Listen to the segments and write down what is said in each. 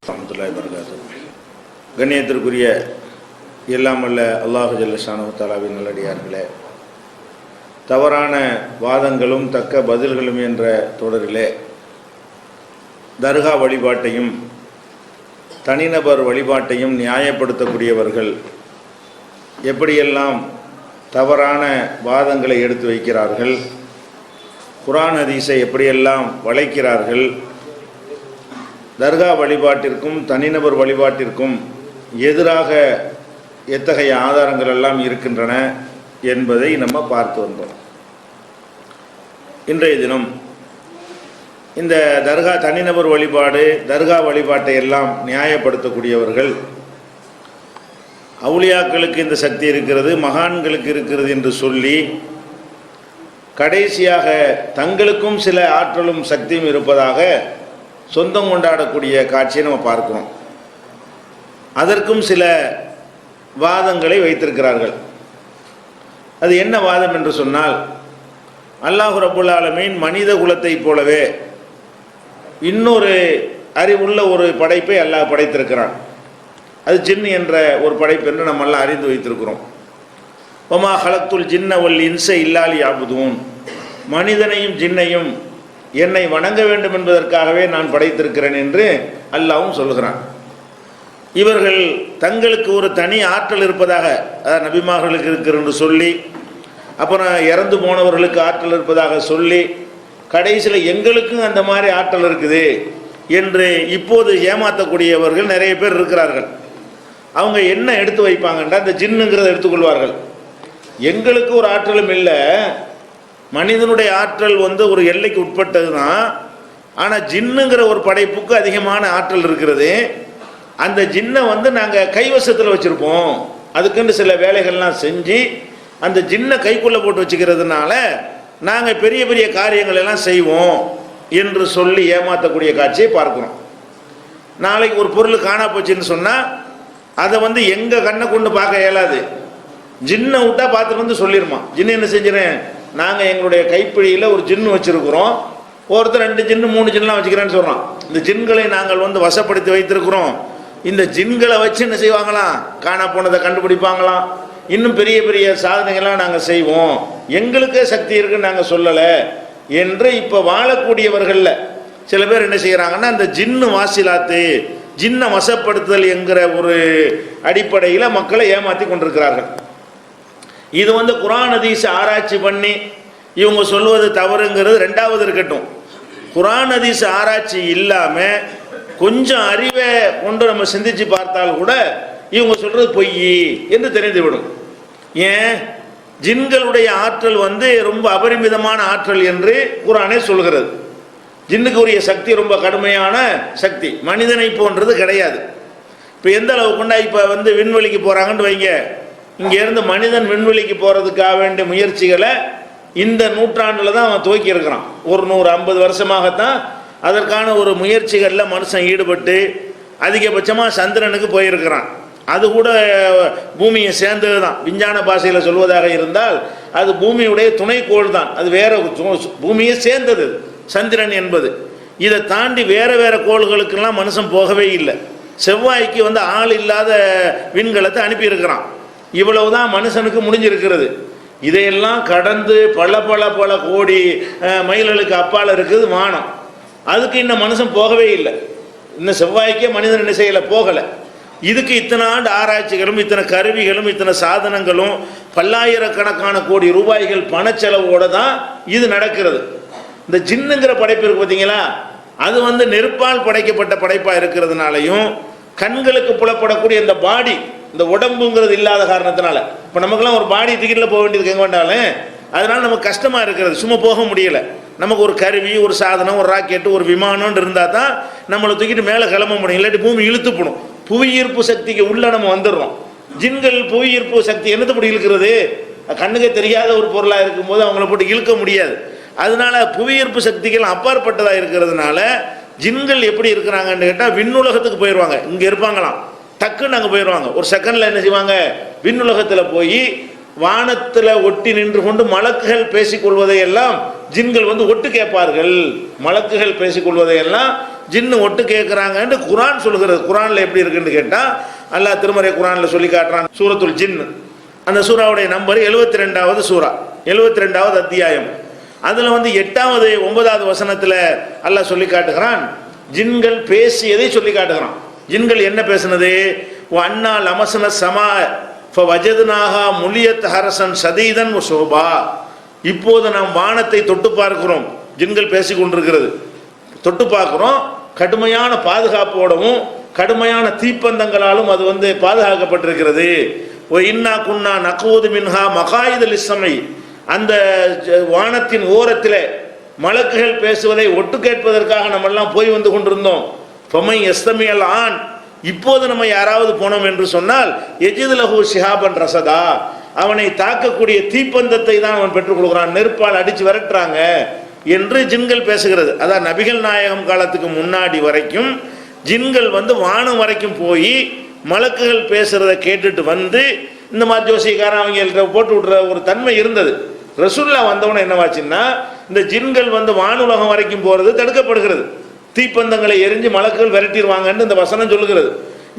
ரஹ்மத்துல்லாஹி வபரகாத்துஹு. கண்ணியத்திற்குரிய எல்லாம் வல்ல அல்லாஹு ஜல்ல ஷானஹு தஆலாவின் நல்லடியார்களே, தவறான வாதங்களும் தக்க பதில்களும் என்ற தொடரிலே தர்கா வழிபாட்டையும் தனிநபர் வழிபாட்டையும் நியாயப்படுத்தக்கூடியவர்கள் எப்படியெல்லாம் தவறான வாதங்களை எடுத்து வைக்கிறார்கள், குர்ஆன் ஹதீஸை எப்படியெல்லாம் வளைக்கிறார்கள், தர்கா வழிபாட்டிற்கும் தனிநபர் வழிபாட்டிற்கும் எதிராக எத்தகைய ஆதாரங்கள் எல்லாம் இருக்கின்றன என்பதை நம்ம பார்த்து வந்தோம். இன்றைய தினம் இந்த தர்கா தனிநபர் வழிபாடு, தர்கா வழிபாட்டை எல்லாம் நியாயப்படுத்தக்கூடியவர்கள் அவுலியாக்களுக்கு இந்த சக்தி இருக்கிறது, மகான்களுக்கு இருக்கிறது என்று சொல்லி கடைசியாக தங்களுக்கும் சில ஆற்றலும் சக்தியும் இருப்பதாக சொந்தம் கொண்டாடக்கூடிய காட்சியை நம்ம பார்க்கிறோம். அதற்கும் சில வாதங்களை வைத்திருக்கிறார்கள். அது என்ன வாதம் என்று சொன்னால், அல்லாஹ் ரப்புல் ஆலமீன் மனித குலத்தைப் போலவே இன்னொரு அறிவுள்ள ஒரு படைப்பை அல்லாஹ் படைத்திருக்கிறான். அது ஜின் என்ற ஒரு படைப்பு என்று நம்ம எல்லாம் அறிந்து வைத்திருக்கிறோம். வமா ஹலக்துல் ஜின்ன வல் இன்ஸ இல்லா லியஅபுதூன், மனிதனையும் ஜின்னையும் என்னை வணங்க வேண்டும் என்பதற்காகவே நான் படைத்திருக்கிறேன் என்று அல்லாஹ்வும் சொல்கிறான். இவர்கள் தங்களுக்கு ஒரு தனி ஆற்றல் இருப்பதாக, அதாவது நபிமார்களுக்கு இருக்கிறது என்று சொல்லி, அப்புறம் இறந்து போனவர்களுக்கு ஆற்றல் இருப்பதாக சொல்லி, கடைசியில் எங்களுக்கும் அந்த மாதிரி ஆற்றல் இருக்குது என்று இப்போது ஏமாற்றக்கூடியவர்கள் நிறைய பேர் இருக்கிறார்கள். அவங்க என்ன எடுத்து வைப்பாங்கன்றா, அந்த ஜின்னுங்கிறத எடுத்துக்கொள்வார்கள். எங்களுக்கு ஒரு ஆற்றலும் இல்லை, மனிதனுடைய ஆற்றல் ஒரு எல்லைக்கு உட்பட்டது தான். ஆனால் ஜின்னுங்கிற ஒரு படைப்புக்கு அதிகமான ஆற்றல் இருக்கிறது. அந்த ஜின்னை நாங்கள் கைவசத்தில் வச்சுருப்போம், அதுக்குன்னு சில வேலைகள்லாம் செஞ்சு அந்த ஜின்னை கைக்குள்ளே போட்டு வச்சுக்கிறதுனால நாங்கள் பெரிய பெரிய காரியங்கள் எல்லாம் செய்வோம் என்று சொல்லி ஏமாற்றக்கூடிய காட்சியை பார்க்குறோம். நாளைக்கு ஒரு பொருள் காணா போச்சுன்னு சொன்னால் அதை எங்கள் கண்ணை கொண்டு பார்க்க இயலாது, ஜின்னை விட்டால் பார்த்துட்டு சொல்லிடுமா. ஜின்னு என்ன செஞ்சிடறேன், நாங்கள் எங்களுடைய கைப்பிடியில் ஒரு ஜின்னு வச்சுருக்குறோம், ஒருத்தர் 2 ஜின்னு 3 ஜின்லாம் வச்சுக்கிறேன்னு சொல்கிறோம். இந்த ஜின்களை நாங்கள் வசப்படுத்தி வைத்திருக்கிறோம். இந்த ஜின்களை வச்சு என்ன செய்வாங்களாம், காணா போனதை கண்டுபிடிப்பாங்களாம், இன்னும் பெரிய பெரிய சாதனைகள்லாம் நாங்கள் செய்வோம், எங்களுக்கே சக்தி இருக்குன்னு நாங்கள் சொல்லலை என்று இப்போ வாழக்கூடியவர்களில் சில பேர் என்ன செய்கிறாங்கன்னா, அந்த ஜின்னு வாசிலாத்து, ஜின்னை வசப்படுத்துதல் என்கிற ஒரு அடிப்படையில் மக்களை ஏமாற்றி கொண்டிருக்கிறார்கள். இது குர்ஆன் ஹதீஸ் ஆராய்ச்சி பண்ணி இவங்க சொல்வது தவறுங்கிறது ரெண்டாவது இருக்கட்டும். குர்ஆன் ஹதீஸ் ஆராய்ச்சி இல்லாமல் கொஞ்சம் அறிவை கொண்டு நம்ம சிந்திச்சு பார்த்தால் கூட இவங்க சொல்றது பொய் என்று தெரிந்துவிடும். ஏன், ஜின்களுடைய ஆற்றல் ரொம்ப அபரிமிதமான ஆற்றல் என்று குர்ஆனே சொல்கிறது. ஜின்னுக்கு உரிய சக்தி ரொம்ப கடுமையான சக்தி, மனிதனை போன்றது கிடையாது. இப்போ எந்த அளவு கொண்டா இப்போ விண்வெளிக்கு போகிறாங்கன்னு வைங்க, இங்கேருந்து மனிதன் விண்வெளிக்கு போகிறதுக்காக வேண்டிய முயற்சிகளை இந்த நூற்றாண்டில் தான் அவன் துவக்கி இருக்கிறான். ஒரு 150 வருஷமாகத்தான் அதற்கான ஒரு முயற்சிகளில் மனுஷன் ஈடுபட்டு அதிகபட்சமாக சந்திரனுக்கு போயிருக்கிறான். அது கூட பூமியை சேர்ந்தது தான். விஞ்ஞான பாஷையில் சொல்வதாக இருந்தால் அது பூமியுடைய துணைக்கோள் தான், அது வேற பூமியை சேர்ந்தது சந்திரன் என்பது. இதை தாண்டி வேற வேற கோள்களுக்கெல்லாம் மனுஷன் போகவே இல்லை. செவ்வாய்க்கு ஆள் இல்லாத விண்கலத்தை அனுப்பியிருக்கிறான். இவ்வளவுதான் மனுஷனுக்கு முடிஞ்சிருக்கிறது. இதையெல்லாம் கடந்து பல பல பல கோடி மைல்களுக்கு அப்பால் இருக்குது வானம். அதுக்கு இன்னும் மனுஷன் போகவே இல்லை. இன்னும் செவ்வாய்க்கே மனிதன் என்ன செய்யலை, போகலை. இதுக்கு இத்தனை ஆண்டு ஆராய்ச்சிகளும் இத்தனை கருவிகளும் இத்தனை சாதனங்களும் பல்லாயிரக்கணக்கான கோடி ரூபாய்கள் பணச்செலவோடு தான் இது நடக்கிறது. இந்த ஜின்னுங்கிற படைப்பு இருக்கு பார்த்தீங்களா, அது நெருப்பால் படைக்கப்பட்ட படைப்பாக இருக்கிறதுனாலையும் கண்களுக்கு புலப்படக்கூடிய இந்த பாடி, இந்த உடம்புங்கிறது இல்லாத காரணத்தினால, இப்போ நமக்குலாம் ஒரு பாடி டிக்கெட்டில் போக வேண்டியதுக்கு எங்கே வேண்டாலும் அதனால நமக்கு கஷ்டமாக இருக்கிறது, சும்மா போக முடியலை. நமக்கு ஒரு கருவி, ஒரு சாதனம், ஒரு ராக்கெட்டு, ஒரு விமானம்னு இருந்தால் தான் நம்மளை தூக்கிட்டு மேலே கிளம்ப முடியும், இல்லாட்டி பூமி இழுத்துப்படும். புவியீர்ப்பு சக்திக்கு உள்ளே நம்ம வந்துடுறோம். ஜின்கள் புவியீர்ப்பு சக்தி என்னத்தை இழுக்கிறது, கண்ணுக்கு தெரியாத ஒரு பொருளாக இருக்கும்போது அவங்கள போட்டு இழுக்க முடியாது. அதனால புவியீர்ப்பு சக்திகள் அப்பாற்பட்டதாக இருக்கிறதுனால ஜின்கள் எப்படி இருக்கிறாங்கன்னு கேட்டால் விண்ணுலகத்துக்கு போயிடுவாங்க. இங்கே இருப்பாங்களாம், டக்குன்னு அங்கே போயிடுவாங்க. ஒரு செகண்டில் என்ன செய்வாங்க, விண்ணுலகத்தில் போய் வானத்தில் ஒட்டி நின்று கொண்டு மலக்குகள் பேசிக்கொள்வதையெல்லாம் ஜின்கள் ஒட்டு கேட்பார்கள். மலக்குகள் பேசிக்கொள்வதையெல்லாம் ஜின்னு ஒட்டு கேட்குறாங்கன்னு குரான் சொல்கிறது. குரானில் எப்படி இருக்குன்னு கேட்டால் அல்லாஹ் திருமறை குரானில் சொல்லி காட்டுறான். சூரத்துல் ஜின், அந்த சூறாவுடைய நம்பர் 72வது சூறா, 72வது அத்தியாயம். அதில் 8வது 9வது வசனத்தில் அல்லாஹ் சொல்லி காட்டுகிறான், ஜின்கள் பேசியதை சொல்லி காட்டுகிறான். ஜின்கள் என்ன பேசுனது? அண்ணா லமசன சமா வஜதுனாகா முலியத் ஹரசன் சதீதன் சோபா. இப்போது நாம் வானத்தை தொட்டு பார்க்கிறோம். ஜின்கள் பேசி கொண்டிருக்கிறது, தொட்டு பார்க்கிறோம். கடுமையான பாதுகாப்போடவும் கடுமையான தீப்பந்தங்களாலும் அது பாதுகாக்கப்பட்டிருக்கிறது. இன்னா குன்னா நகூது மின்ஹா மகாயிதல் இஸ்ஸமை, அந்த வானத்தின் ஓரத்தில் மலக்குகள் பேசுவதை ஒட்டு கேட்பதற்காக நம்ம எல்லாம் போய் வந்து கொண்டிருந்தோம். ஃபமை எஸ்தமியல் ஆன், இப்போது நம்ம யாராவது போனோம் என்று சொன்னால் எஜிதுலஹு ஷிஹாபன் ரசதா, அவனை தாக்கக்கூடிய தீப்பந்தத்தை தான் அவன் பெற்றுக் கொடுக்குறான், நெருப்பால் அடித்து விரட்டுறாங்க என்று ஜின்கள் பேசுகிறது. அதான் நபிகள் நாயகம் காலத்துக்கு முன்னாடி வரைக்கும் ஜின்கள் வானம் வரைக்கும் போய் மலக்குகள் பேசுறத கேட்டுட்டு இந்த மாதிரி ஜோசியக்காரன் அவங்கள்ட்ட போட்டு விடுற ஒரு தன்மை இருந்தது. ரசூல்லா வந்தவன என்னவாச்சுன்னா, இந்த ஜின்கள் வானுலகம் வரைக்கும் போறது தடுக்கப்படுகிறது. தீப்பந்தங்களை எரிஞ்சு மலக்குகள் விரட்டிடுவாங்கன்னு இந்த வசனம் சொல்லுகிறது.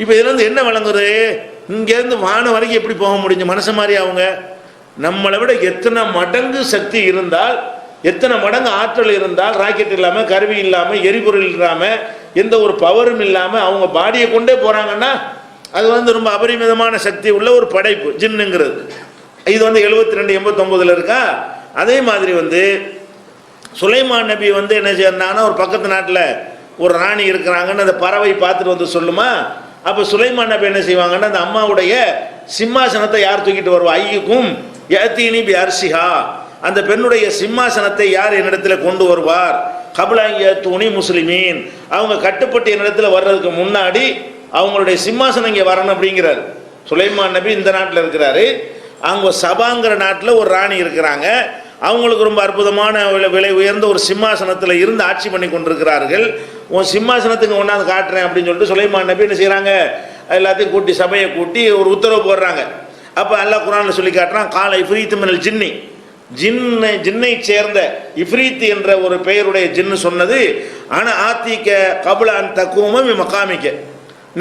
இப்போ இதுல என்ன வழங்குது? இங்கேருந்து வானம் வரைக்கும் எப்படி போக முடிஞ்சு? மனுஷன் மாதிரி அவங்க நம்மளை விட எத்தனை மடங்கு சக்தி இருந்தால், எத்தனை மடங்கு ஆற்றல் இருந்தால், ராக்கெட் இல்லாமல், கருவி இல்லாமல், எரிபொருள் இல்லாமல், எந்த ஒரு பவரும் இல்லாமல் அவங்க பாடியை கொண்டே போகிறாங்கன்னா அது ரொம்ப அபரிமிதமான சக்தி உள்ள ஒரு படைப்பு ஜின்னுங்கிறது. இது 72 89 இருக்கா. அதே மாதிரி சுலைமான் நபி என்ன செய்யறாங்கன்னா, ஒரு பக்கத்து நாட்டில் ஒரு ராணி இருக்கிறாங்கன்னு அந்த பறவை பார்த்துட்டு சொல்லுமா. அப்போ சுலைமான் நபி என்ன செய்வாங்கன்னா, அந்த அம்மாவுடைய சிம்மாசனத்தை யார் தூக்கிட்டு வருவா? ஐயுக்கும் யத்தீனி பி அர்ஷிஹா, அந்த பெண்ணுடைய சிம்மாசனத்தை யார் என்னிடத்தில் கொண்டு வருவார்? கபலாங்கிய தூணி முஸ்லிமீன், அவங்க கட்டுப்பட்டு என்னிடத்தில் வர்றதுக்கு முன்னாடி அவங்களுடைய சிம்மாசனம் இங்கே வரணும் அப்படிங்கிறார். சுலைமான் நபி இந்த நாட்டில் இருக்கிறாரு. அவங்க சபாங்கிற நாட்டில் ஒரு ராணி இருக்கிறாங்க. அவங்களுக்கு ரொம்ப அற்புதமான விலை உயர்ந்த ஒரு சிம்மாசனத்தில் இருந்து ஆட்சி பண்ணி கொண்டிருக்கிறார்கள். உன் சிம்மாசனத்துக்கு ஒன்றாந்து காட்டுறேன் அப்படின்னு சொல்லிட்டு சுலைமான் நபி என்ன செய்கிறாங்க, எல்லாத்தையும் கூட்டி சபையை கூட்டி ஒரு உத்தரவு போடுறாங்க. அப்போ அல்லாஹ் குர்ஆனில் சொல்லி காட்டுறான், கால இஃப்ரீத்து மினல் ஜின்னி, ஜின்னை சேர்ந்த இஃப்ரீத் என்ற ஒரு பெயருடைய ஜின்னு சொன்னது, ஆனால் ஆத்திக்க கபுலான் தக்குவமும் மகாமிக்க,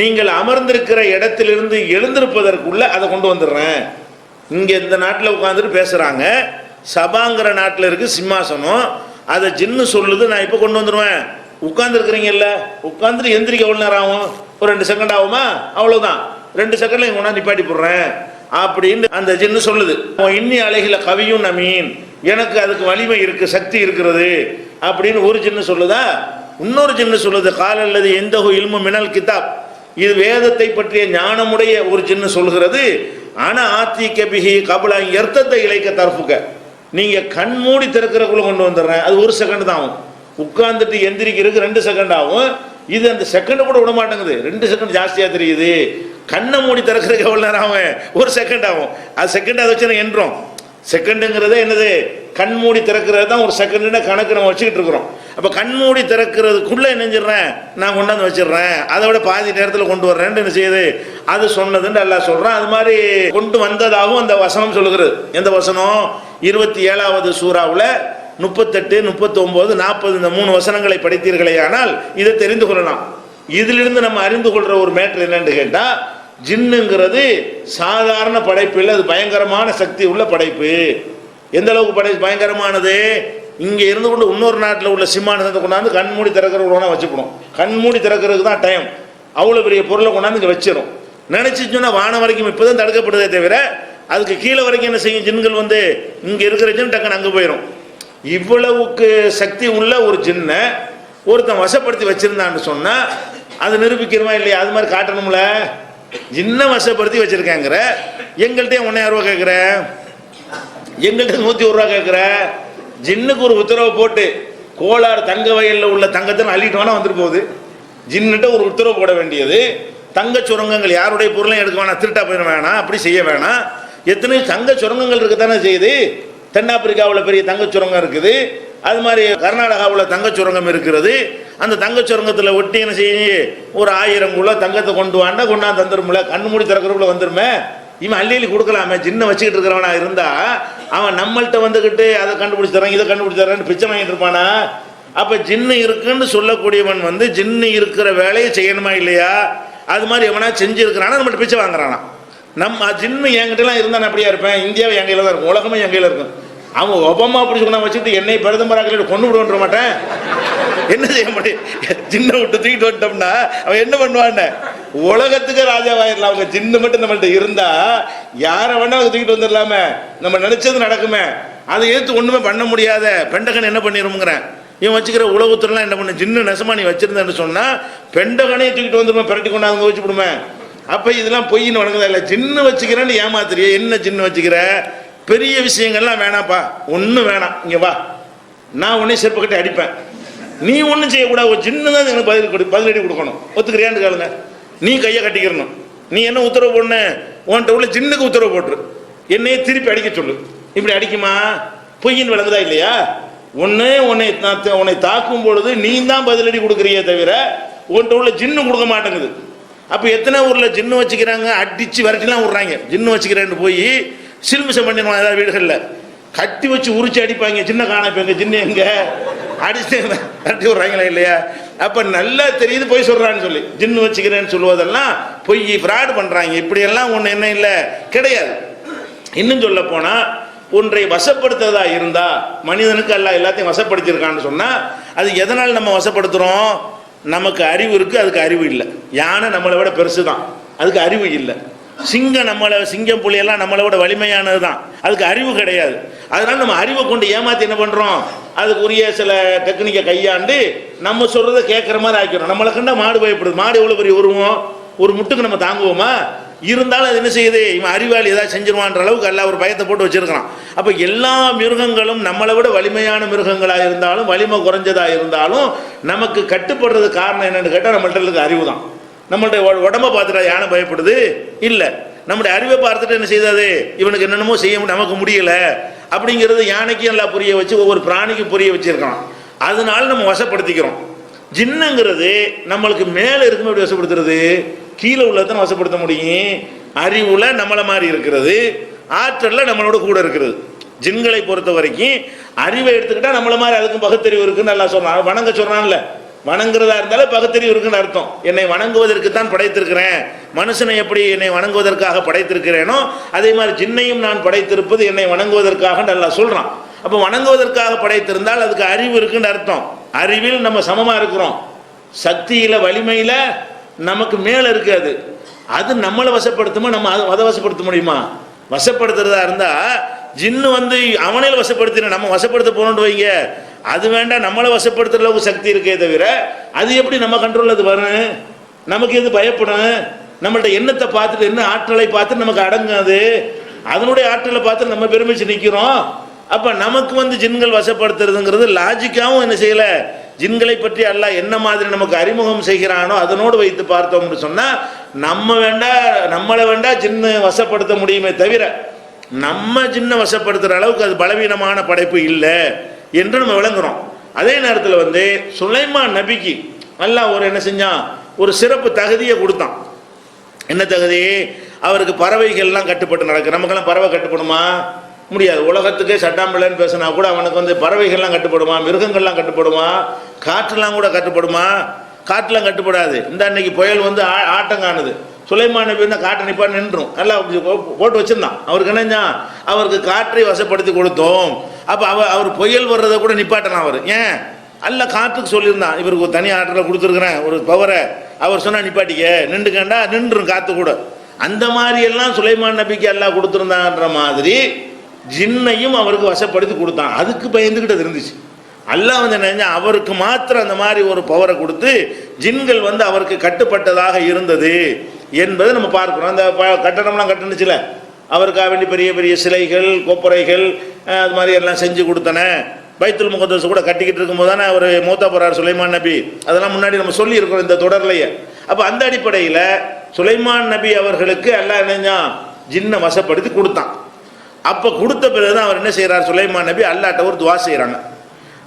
நீங்கள் அமர்ந்திருக்கிற இடத்திலிருந்து எழுந்திருப்பதற்குள்ள அதை கொண்டு வந்துடுறேன். இங்கே இந்த நாட்டில் உட்காந்துட்டு பேசுகிறாங்க, சபாங்கிற நாட்டில் இருக்குது சிம்மாசனம், அதை ஜின்னு சொல்லுது, நான் இப்போ கொண்டு வந்துடுவேன். உட்காந்துருக்குறீங்கல்ல, உட்காந்துட்டு எந்திரிக்க எவ்வளோ நேரம் ஆகும்? ஒரு 2 செகண்ட் ஆகுமா? அவ்வளோதான், 2 செகண்டில் இங்கே கொண்டாந்து நிப்பாட்டி போடுறேன் அப்படின்னு அந்த ஜின்னு சொல்லுது. இன்னி அலைகில கவியும் நமீன், எனக்கு அதுக்கு வலிமை இருக்குது, சக்தி இருக்கிறது அப்படின்னு ஒரு ஜின்னு சொல்லுதா. இன்னொரு ஜின்னு சொல்லுது, கால அல்லது எந்த இல்மு மினல் கிதாப், இது வேதத்தை பற்றிய ஞானமுடைய ஒரு ஜின்னு சொல்கிறது. ஆனால் ஆத்தி கபிஹி கபலா எர்த்தத்தை இலைக்க தரப்புக்க, நீங்கள் கண் மூடி திறக்கிறக்குள்ள கொண்டு வந்துடுறேன், அது 1 செகண்ட் தான் ஆகும். உட்கார்ந்துட்டு எந்திரிக்கிறதுக்கு 2 செகண்ட் ஆகும். இது அந்த செகண்ட் கூட விட மாட்டேங்குது, 2 செகண்ட் ஜாஸ்தியாக தெரியுது. கண்ணை மூடி திறக்கிறதுக்கு எவ்வளோ நேரம் ஆகும்? 1 செகண்ட் ஆகும். அது செகண்ட் அதை வச்சு என்றோம். செகண்டுங்கிறதே என்னது? கண் மூடி திறக்கிறது தான் ஒரு செகண்டுன்னு கணக்கு நம்ம வச்சுக்கிட்டு இருக்கிறோம். அப்போ கண் மூடி திறக்கிறதுக்குள்ளே நினைஞ்சிடுறேன், நான் கொண்டாந்து வச்சிடுறேன், அதை விட பாதி நேரத்தில் கொண்டு வர்றேன்னு என்ன செய்யுது, அது சொன்னதுன்னு எல்லாம் சொல்கிறேன். அது மாதிரி கொண்டு வந்ததாகவும் அந்த வசனம் சொல்லுகிறது. எந்த வசனம்? 27வது சூறாவில் 38, 39, 40 இந்த 3 வசனங்களை படித்தீர்களே ஆனால் இதை தெரிந்து கொள்ளலாம். இதிலிருந்து நம்ம அறிந்து கொள்கிற ஒரு மேட்ரு என்னன்னு கேட்டால், ஜின்னுங்கிறது சாதாரண படைப்பு இல்லை, அது பயங்கரமான சக்தி உள்ள படைப்பு. எந்த அளவுக்கு பயங்கரமானது? இங்கே இருந்து கொண்டு இன்னொரு நாட்டில் உள்ள சிம்மாசனத்தை கொண்டாந்து கண்மூடி திறக்கிறவங்க வச்சுக்கணும். கண்மூடி திறக்கிறதுக்கு தான் டைம். அவ்வளோ பெரிய பொருளை கொண்டாந்து இங்கே வச்சிடும். நினச்சிச்சோன்னா வானம் வரைக்கும் இப்போ தான் தடுக்கப்படுதே தவிர, அதுக்கு கீழே வரைக்கும் என்ன செய்யும்? ஜின்கள் இங்கே இருக்கிற ஜின் டக்குன்னு அங்கே போயிடும். இவ்வளவுக்கு சக்தி உள்ள ஒரு ஜின்னை ஒருத்தன் வசப்படுத்தி வச்சிருந்தான்னு சொன்னால் அது நிரூபிக்கிறமா இல்லையா? அது மாதிரி காட்டணும்ல. ஜின்னை வசப்படுத்தி வச்சிருக்காங்கிற, எங்கள்கிட்ட 1000 ரூபா கேட்குற, எங்கள்கிட்ட 101 ரூபா கேட்குற. ஜின்னுக்கு ஒரு உத்தரவு போட்டு கோளாறு தங்க வயலில் உள்ள தங்கத்தை அள்ளிட்டு வேணா வந்துட்டு போகுது. ஜின்னுட்ட ஒரு உத்தரவு போட வேண்டியது. தங்க சுரங்கங்கள் யாருடைய பொருளையும் எடுக்க வேணாம், திருட்டா போயிட வேணாம், அப்படி செய்ய வேணாம். எத்தனை தங்க சுரங்கங்கள் இருக்குதானே செய்யுது. தென்னாப்பிரிக்காவில் பெரிய தங்க சுரங்கம் இருக்குது, அது மாதிரி கர்நாடகாவில் தங்க சுரங்கம் இருக்கிறது. அந்த தங்க சுரங்கத்தில் ஒட்டி என்ன செய்யும், ஒரு 1000 கிலோ தங்கத்தை கொண்டு வாண்டா கொண்டாந்து தந்துருமில்ல, கண்ணு மூடி திறக்கிறக்குள்ள வந்துருமே. இவன் அள்ளி கொடுக்கலாமே. ஜின்னை வச்சுக்கிட்டு இருக்கிறவனா இருந்தா அவன் நம்மள்கிட்ட வந்துக்கிட்டு அதை கண்டுபிடிச்சி தரான், இதை கண்டுபிடிச்சி தரான்னு பிச்சை வாங்கிட்டு இருப்பானா? அப்போ ஜின்னு இருக்குன்னு சொல்லக்கூடியவன் வந்து ஜின்னு இருக்கிற வேலையை செய்யணுமா இல்லையா? அது மாதிரி எவனா செஞ்சுருக்கிறானா நம்மகிட்ட பிச்சை வாங்குறானா? நம்ம ஜின்னு என்கிட்டலாம் இருந்தால் நான் அப்படியா இருப்பேன்? இந்தியாவை என் கையில் தான் இருக்கும், உலகமே என் கையில் இருக்கும். அவன் ஒபாமா அப்படி சொன்னா வச்சுட்டு என்னை பிரதமராக கொண்டு விடுவன்ற மாட்டேன். என்ன செய்ய முடியும்? ஜின்னை விட்டு தூக்கிட்டு வந்துட்டோம்னா அவன் என்ன பண்ணுவான்? உலகத்துக்கு ராஜாவாயிடலாம். அவங்க ஜின்னு மட்டும் நம்மள்ட்ட இருந்தா யாரை வேணா தூக்கிட்டு வந்துடலாமே, நம்ம நினைச்சது நடக்குமே. அதை எடுத்து ஒண்ணுமே பண்ண முடியாத பெண்டகன் என்ன பண்ணிருமுங்கிறேன். இவன் வச்சுக்கிற உலகத்துலாம் என்ன பண்ண ஜின்னு நெசமா நீ வச்சிருந்தேன்னு சொன்னா பெண்டகனே தூக்கிட்டு வந்துருமே, பிரட்டி கொண்டாந்து வச்சு விடுமே. அப்ப இதெல்லாம் பொய்ன்னு வணங்குதா இல்லை? ஜின்னு வச்சுக்கிறேன்னு ஏமாத்துறிய. என்ன ஜின்னு வச்சுக்கிற? பெரிய விஷயங்கள்லாம் வேணாப்பா, ஒன்றும் வேணாம், இங்கே வா, நான் உடனே செருப்பு கட்டி அடிப்பேன், நீ ஒன்றும் செய்யக்கூடாது, ஒரு ஜின்னு தான் எனக்கு பதிலடி கொடுக்கணும், ஒத்துக்கிறியான்னு கேளுங்க. நீ கையை கட்டிக்கிறணும். நீ என்ன உத்தரவு போடணு? உன்கிட்ட உள்ள ஜின்னுக்கு உத்தரவு போட்டுரு, என்னையே திருப்பி அடிக்க சொல்லு. இப்படி அடிக்குமா? பொய்யின் விளங்குதா இல்லையா? உன்னை தாக்கும் பொழுது நீ தான் பதிலடி கொடுக்குறியே தவிர உன்கிட்ட உள்ள ஜின்னு கொடுக்க மாட்டேங்குது. அப்போ எத்தனை ஊரில் ஜின்னு வச்சுக்கிறாங்க, அடித்து விரட்டிலாம் விட்றாங்க. ஜின்னு வச்சுக்கிறேன்னு போய் சில்மிசம் பண்ணிடுவாங்க. ஏதாவது வீடுகளில் கட்டி வச்சு உரிச்சு அடிப்பாங்க. சின்ன காணப்பேங்க ஜின்னு எங்க அடிச்சு விரட்டி விட்றாங்களா இல்லையா? அப்போ நல்லா தெரியுது பொய் சொல்கிறான்னு சொல்லி ஜின்னு வச்சுக்கிறேன்னு சொல்லுவதெல்லாம் பொய், ஃப்ராடு பண்ணுறாங்க. இப்படியெல்லாம் ஒன்று என்ன இல்லை, கிடையாது. இன்னும் சொல்ல போனால் ஒன்றை வசப்படுத்துறதா இருந்தா மனிதனுக்கு அல்லாஹ் எல்லாத்தையும் வசப்படுத்தியிருக்கான்னு சொன்னா அது எதனால் நம்ம வசப்படுத்துறோம்? நமக்கு அறிவு இருக்கு, அதுக்கு அறிவு இல்லை. யானை நம்மளை விட பெருசு தான், அதுக்கு அறிவு இல்லை. சிங்கம் புலியெல்லாம் நம்மளை விட வலிமையானது தான், அதுக்கு அறிவு கிடையாது. அதனால நம்ம அறிவை கொண்டு ஏமாத்தி என்ன பண்றோம்? அதுக்குரிய சில டெக்னிக்கை கையாண்டு நம்ம சொல்றதை கேட்கற மாதிரி ஆக்கிறோம். நம்மளை கண்டா மாடு பயப்படுது. மாடு எவ்வளவு பெரிய உருவம், ஒரு முட்டுக்கு நம்ம தாங்குவோமா? இருந்தாலும் அது என்ன செய்யுது? இவன் அறிவாளி ஏதாவது செஞ்சிருவான்ற அளவுக்கு எல்லாம் ஒரு பயத்தை போட்டு வச்சிருக்கிறான். அப்போ எல்லா மிருகங்களும் நம்மளை விட வலிமையான மிருகங்களாக இருந்தாலும் வலிமை குறைஞ்சதாக இருந்தாலும் நமக்கு கட்டுப்படுறது காரணம் என்னன்னு கேட்டால் நம்மள்ட்ட இருக்க அறிவு தான். நம்மளுடைய உடம்பை பார்த்துட்டா யானை பயப்படுது இல்லை, நம்முடைய அறிவை பார்த்துட்டு என்ன செய்தாது? இவனுக்கு என்னென்னமோ செய்ய நமக்கு முடியல அப்படிங்கிறது யானைக்கும் எல்லாம் புரிய வச்சு ஒவ்வொரு பிராணிக்கும் புரிய வச்சிருக்கான். அதனால நம்ம வசப்படுத்திக்கிறோம். ஜின்னுங்கிறது நம்மளுக்கு மேலே இருக்குமே எப்படி வசப்படுத்துறது? கீழே உள்ளதான் வசப்படுத்த முடியும். அறிவுல நம்மளை மாதிரி இருக்கிறது, ஆற்றல்ல நம்மளோட கூட இருக்கிறது. ஜின்களை பொறுத்த வரைக்கும் அறிவை எடுத்துக்கிட்டா நம்மளை மாதிரி அதுக்கும் பகுத்தறிவு இருக்குன்னு நல்லா சொல்றான். வணங்க சொல்றான்ல, வணங்குறதா இருந்தாலும் பகுத்தறிவு இருக்குன்னு அர்த்தம். என்னை வணங்குவதற்கு தான் படைத்திருக்கிறேன், மனுஷனை எப்படி என்னை வணங்குவதற்காக படைத்திருக்கிறேனோ அதே மாதிரி ஜின்னையும் நான் படைத்திருப்பது என்னை வணங்குவதற்காக நல்லா சொல்றான். அப்போ வணங்குவதற்காக படைத்திருந்தால் அதுக்கு அறிவு இருக்குன்னு அர்த்தம். அறிவில் நம்ம சமமா இருக்கிறோம், சக்தியில வலிமையில நமக்கு மேல இருக்காது. அது நம்மளை வசப்படுத்துமா? நம்ம அதை வசப்படுத்த முடியுமா? வசப்படுத்துறதா இருந்தா ஜின்னு வந்து அவனையில வசப்படுத்தின நம்ம வசப்படுத்த போனோம்னு வைங்க, அது வேண்டாம். நம்மளை வசப்படுத்துற அளவுக்கு சக்தி இருக்கே தவிர அது எப்படி நம்ம கண்ட்ரோல் அது வரும்? நமக்கு எது பயப்படும்? நம்மள்ட்ட எண்ணத்தை பார்த்துட்டு என்ன ஆற்றலை பார்த்து நமக்கு அடங்காது. அதனுடைய ஆற்றலை பார்த்து நம்ம பெருமிச்சு நிற்கிறோம். அப்ப நமக்கு வந்து ஜின்கள் வசப்படுத்துறதுங்கிறது லாஜிக்காவும் என்ன செய்யல. ஜின்களை பற்றி அல்லாஹ் என்ன மாதிரி நமக்கு அறிமுகம் செய்கிறானோ அதனோடு வைத்து பார்த்தோம்னு சொன்னா நம்மளை வேண்டா ஜின்னு வசப்படுத்த முடியுமே தவிர நம்ம ஜின்னை வசப்படுத்துற அளவுக்கு அது பலவீனமான படைப்பு இல்லை என்று நம்ம விளங்குறோம். அதே நேரத்தில் வந்து சுலைமான் நபிக்கு அல்லாஹ் ஒரு என்ன செஞ்சான்? ஒரு சிறப்பு தகுதியை கொடுத்தான். என்ன தகுதி? அவருக்கு பறவைகள்லாம் கட்டுப்பட்டு நடக்கு. நமக்கெல்லாம் பறவை கட்டுப்படுமா? முடியாது. உலகத்துக்கே சட்டாம்பிள்ளைன்னு பேசினா கூட அவனுக்கு வந்து பறவைகள்லாம் கட்டுப்படுமா? மிருகங்கள்லாம் கட்டுப்படுமா? காற்றுலாம் கூட கட்டுப்படுமா? காற்றுலாம் கட்டுப்படாது. இந்த அன்னைக்கு புயல் வந்து ஆட்டம் காணுது. சுலைமான் நபி வந்து காற்றை நிப்பா நின்றும் நல்லா போட்டு வச்சிருந்தான். அவருக்கு என்னஞ்சா? அவருக்கு காற்றை வசப்படுத்தி கொடுத்தோம். அப்போ அவர் புயல் வர்றதை கூட நிப்பாட்டலாம். அவர் ஏன் அல்ல காற்றுக்கு சொல்லியிருந்தான், இவருக்கு ஒரு தனி ஆற்றலை கொடுத்துருக்குறேன், ஒரு பவரை. அவர் சொன்னா நிப்பாட்டிக்க, நின்றுக்கண்டா நின்றும் காற்று கூட. அந்த மாதிரி எல்லாம் சுலைமான் நபிக்கு எல்லாம் கொடுத்துருந்தான்ற மாதிரி ஜின்னையும் அவருக்கு வசப்படுத்தி கொடுத்தான். அதுக்கு பயந்துக்கிட்டு இருந்துச்சு. அல்லாஹ் வந்து என்ன, அவருக்கு மாத்திரம் அந்த மாதிரி ஒரு பவரை கொடுத்து ஜின்கள் வந்து அவருக்கு கட்டுப்பட்டதாக இருந்தது என்பதை நம்ம பார்க்கிறோம். அந்த கட்டணம்லாம் கட்டணுச்சுல, அவருக்காக வேண்டி பெரிய பெரிய சிலைகள் கொப்பரைகள் அது மாதிரி எல்லாம் செஞ்சு கொடுத்தன. பைத்துல் முகத்தஸ் கூட கட்டிக்கிட்டு இருக்கும்போது தானே அவர் மூத்தா போறார் சுலைமான் நபி. அதெல்லாம் முன்னாடி நம்ம சொல்லி இருக்கிறோம் இந்த தொடர்லையே. அப்போ அந்த அடிப்படையில் சுலைமான் நபி அவர்களுக்கு அல்லாஹ் என்ன ஜின்னை வசப்படுத்தி கொடுத்தான். அப்போ கொடுத்த பிறகுதான் அவர் என்ன செய்கிறார்? சுலைமான் நபி அல்லாஹ்ட்ட ஒரு துவா செய்கிறாங்க.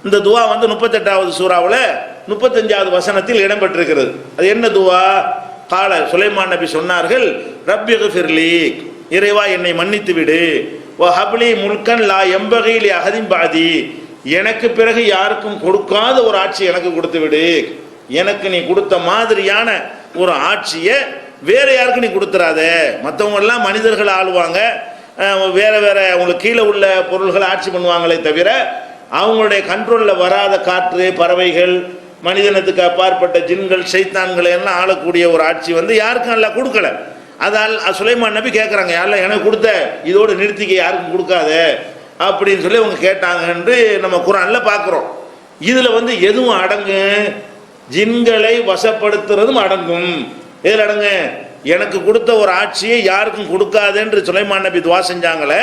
இந்த துவா வந்து 38வது சூறாவில் 35வது வசனத்தில் இடம்பெற்றிருக்கிறது. அது என்ன துவா? கால சுலைமான் நபி சொன்னார்கள், ரப்பிக்ஃபிர்லி, இறைவா என்னை மன்னித்து விடு, வ ஹப்லி முல்கன் லா யம்பகி லி அஹதின் பாதி, எனக்கு பிறகு யாருக்கும் கொடுக்காத ஒரு ஆட்சி எனக்கு கொடுத்து விடு, எனக்கு நீ கொடுத்த மாதிரியான ஒரு ஆட்சியை வேற யாருக்கும் நீ கொடுத்துறாத. மற்றவங்க எல்லாம் மனிதர்கள் ஆளுவாங்க, வேற வேற அவங்களுக்கு கீழே உள்ள பொருள்களை ஆட்சி பண்ணுவாங்களே தவிர அவங்களுடைய கண்ட்ரோலில் வராத காற்று, பறவைகள், மனிதனத்துக்கு அப்பாற்பட்ட ஜின்கள், சைத்தான்களை எல்லாம் ஆளக்கூடிய ஒரு ஆட்சி வந்து யாருக்கும் நல்லா கொடுக்கல. அதால் சுலைமான் நபி கேட்குறாங்க, யாரெல்லாம் எனக்கு கொடுத்த இதோடு நிறுத்திக்க, யாருக்கும் கொடுக்காத அப்படின்னு சொல்லி அவங்க கேட்டாங்க என்று நம்ம குர்ஆனில் பார்க்குறோம். இதில் வந்து எதுவும் அடங்கும், ஜின்களை வசப்படுத்துறதும் அடங்கும். எதில் அடங்கு? எனக்கு கொடுத்த ஒரு ஆட்சியை யாருக்கும் கொடுக்காதுன்று சுலைமான் நபி துவா செஞ்சாங்களே,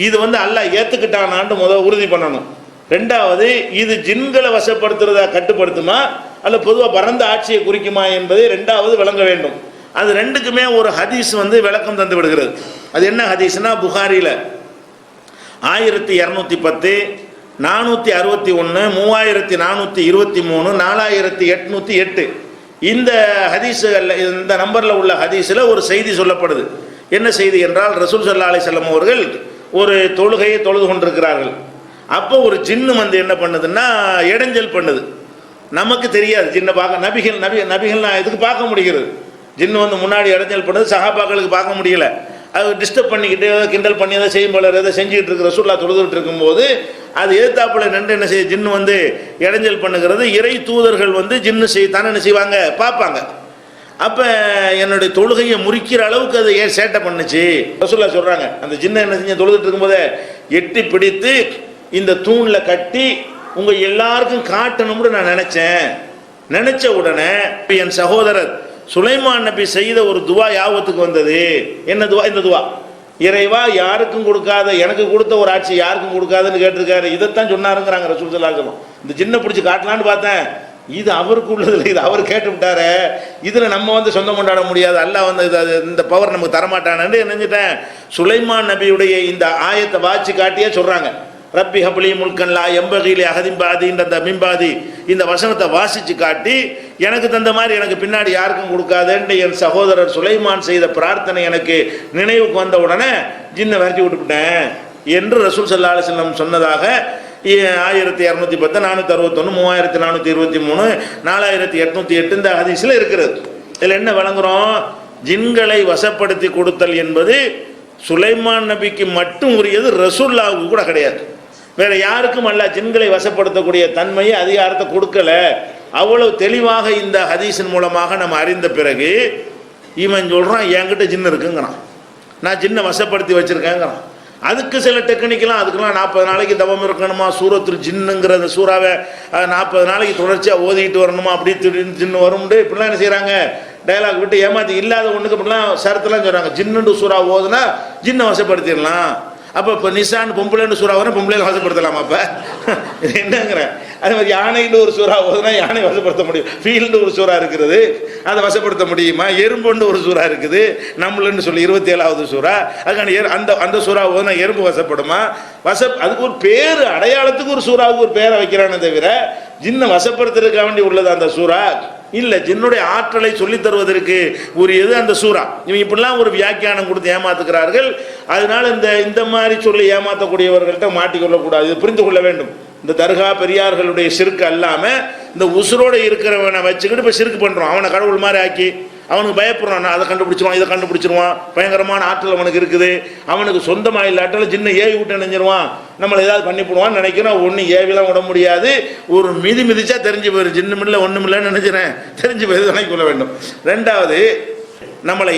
இது வந்து அல்லாஹ் ஏற்றுக்கிட்டானான்னு முதல் உறுதி பண்ணணும். ரெண்டாவது, இது ஜின்களை வசப்படுத்துறதா கட்டுப்படுத்துமா அல்ல பொதுவாக பரந்த ஆட்சியை குறிக்குமா என்பதை ரெண்டாவது விளங்க வேண்டும். அது ரெண்டுக்குமே ஒரு ஹதீஸ் வந்து விளக்கம் தந்து விடுகிறது. அது என்ன ஹதீஸ்னா, புகாரியில் 1210, 461, 3423, 4808 இந்த ஹதீஸுகள், இந்த நம்பரில் உள்ள ஹதீஸில் ஒரு செய்தி சொல்லப்படுது. என்ன செய்தி என்றால், ரசூல் ஸல்லல்லாஹு அலைஹி வஸல்லம் அவர்கள் ஒரு தொழுகையை தொழுது கொண்டிருக்கிறார்கள். அப்போ ஒரு ஜின்னு வந்து என்ன பண்ணுதுன்னா இடைஞ்சல் பண்ணுது. நமக்கு தெரியாது, ஜின்னை பார்க்க நபிகள்லாம் இதுக்கு பார்க்க முடிகிறது. ஜின்னு வந்து முன்னாடி இடைஞ்சல் பண்ணுது, சஹாபாக்களுக்கு பார்க்க முடியல. அது டிஸ்டர்ப் பண்ணிக்கிட்டு கிண்டல் பண்ணி எதை செய்யும் போல எதை செஞ்சுக்கிட்டு இருக்கிற ரசூலுல்லாஹ் தொழுதுகிட்டு இருக்கும்போது அது எதிர்த்தாப்புல நின்று என்ன செய்ய, ஜின்னு வந்து இடைஞ்சல் பண்ணுகிறது. இறை தூதர்கள் வந்து ஜின்னு தானே என்ன செய்வாங்க, பார்ப்பாங்க. அப்போ என்னுடைய தொழுகையை முறிக்கிற அளவுக்கு அது ஏன் சேட்டை பண்ணுச்சு. ரசூலுல்லாஹ் சொல்கிறாங்க, அந்த ஜின்னை என்ன செஞ்ச, தொழுதுட்டு இருக்கும்போதே எட்டி பிடித்து இந்த தூணில் கட்டி உங்கள் எல்லாருக்கும் காட்டணும்னு நான் நினச்ச உடனே என் சகோதரர் சுலைமான் நபி செய்த ஒரு துவா யாபத்துக்கு வந்தது. என்ன துவா? இந்த துவா, இறைவா யாருக்கும் கொடுக்காத எனக்கு கொடுத்த ஒரு ஆட்சி யாருக்கும் கொடுக்காதுன்னு கேட்டிருக்காரு. இதைத்தான் சொன்னாருங்கிறாங்க ரசூல் ஸல்லல்லாஹு அலைஹி வஸல்லம். இந்த ஜின்னை பிடிச்சி காட்டலான்னு பார்த்தேன், இது அவருக்கு உள்ளதில்லை, இது அவர் கேட்டு விட்டாரு, இதில் நம்ம வந்து சொந்தம் கொண்டாட முடியாது, அல்லாஹ் வந்து இந்த பவர் நமக்கு தரமாட்டானு நினைஞ்சிட்டேன். சுலைமான் நபியுடைய இந்த ஆயத்தை வாட்சி காட்டியே சொல்கிறாங்க, ரப்பி ஹப்லி முல்கன் லா யம்பகி லி அஹதின் பாதின்ற அந்த மின்பாதி இந்த வசனத்தை வாசித்து காட்டி எனக்கு தந்த மாதிரி எனக்கு பின்னாடி யாருக்கும் கொடுக்காதுன்னு என் சகோதரர் சுலைமான் செய்த பிரார்த்தனை எனக்கு நினைவுக்கு வந்த உடனே ஜின்னை விரட்டி விட்டுவிட்டேன் என்று ரசூல் ஸல்லல்லாஹு அலைஹி வஸல்லம் சொன்னதாக 1210, 461, 3423, 4808 இந்த ஹதீஸில் இருக்கிறது. இதில் என்ன விளங்குறோம்? ஜின்களை வசப்படுத்தி கொடுத்தல் என்பது சுலைமான் நபிக்கு மட்டும் உரியது, ரசூலுல்லாஹ்வுக்கு கூட கிடையாது. வேற யாருக்கும் அல்லாஹ் ஜின்களை வசப்படுத்தக்கூடிய தன்மையை, அதிகாரத்தை கொடுக்கல. அவ்வளவு தெளிவாக இந்த ஹதீஸின் மூலமாக நம்ம அறிந்த பிறகு இவன் சொல்கிறான், என்கிட்ட ஜின்னு இருக்குங்கிறான், நான் ஜின்னை வசப்படுத்தி வச்சுருக்கேங்கிறான். அதுக்கு சில டெக்னிக்கெலாம், அதுக்கெல்லாம் 40 நாளைக்கு தவம் இருக்கணுமா, சூரத்துல் ஜின்னுங்கிற அந்த சூறாவை 40 நாளைக்கு தொடர்ச்சியாக ஓதிக்கிட்டு வரணுமா, அப்படி திடீர்னு ஜின்னு வரும்னு இப்படிலாம் என்ன செய்கிறாங்க, டயலாக் விட்டு ஏமாற்றி இல்லாத ஒன்றுக்கு இப்படிலாம் சரத்துலாம் சொல்கிறாங்க. ஜின்னு சூறா ஓதுனா ஜின்னை வசப்படுத்திடலாம். அப்போ இப்போ நிசான் பொம்பளைன்னு சூறா வரும், பொம்பளையில வசப்படுத்தலாமா? அப்போ என்னங்கிறேன். அதே மாதிரி யானைன்னு ஒரு சூறா ஓதுனா யானை வசப்படுத்த முடியும். ஃபீல்டு ஒரு சூறா இருக்கிறது, அதை வசப்படுத்த முடியுமா? எறும்புன்னு ஒரு சூறா இருக்குது, நம்மளுன்னு சொல்லி 27வது சூறா. அதுக்கான அந்த சூறா ஓதுனா எறும்பு வசப்படுமா? அதுக்கு ஒரு பேர், அடையாளத்துக்கு ஒரு சூறாவுக்கு ஒரு பேரை வைக்கிறானே தவிர ஜின்னை வசப்படுத்துறதுக்காக வேண்டி உள்ளது அந்த சூறா இல்லை. ஜின்னுடைய ஆற்றலை சொல்லித் தருவதற்கு உரியது அந்த சூறா. இவங்க இப்படிலாம் ஒரு வியாக்கியானம் கொடுத்து ஏமாத்துக்கிறார்கள். அதனால இந்த மாதிரி சொல்லி ஏமாற்றக்கூடியவர்கள்ட்ட மாட்டிக்கொள்ளக்கூடாது, இது புரிந்து கொள்ள வேண்டும். இந்த தர்கா பெரியார்களுடைய சிறுக்கு அல்லாமல் இந்த உசுரோடு இருக்கிறவனை வச்சுக்கிட்டு இப்போ சிறுக்கு பண்ணுறோம், அவனை கடவுள் மாதிரி ஆக்கி அவனுக்கு பயப்படுறான், நான் அதை கண்டுபிடிச்சிருவான், இதை கண்டுபிடிச்சிருவான், பயங்கரமான ஆற்றல் அவனுக்கு இருக்குது, அவனுக்கு சொந்தமாக இல்லாட்டாலும் ஜின்னை ஏவி விட்டு நினைஞ்சிருவான், நம்மளை ஏதாவது பண்ணிவிடுவான்னு நினைக்கிறோம். ஒன்றும் ஏவிலாம் விட முடியாது, ஒரு மிதிச்சா தெரிஞ்சு போயிடும், ஜின்னும் இல்லை ஒன்றும் இல்லைன்னு நினைக்கிறேன், தெரிஞ்சு போயிடுது, நினைக்கொள்ள வேண்டும். ரெண்டாவது, நம்மளை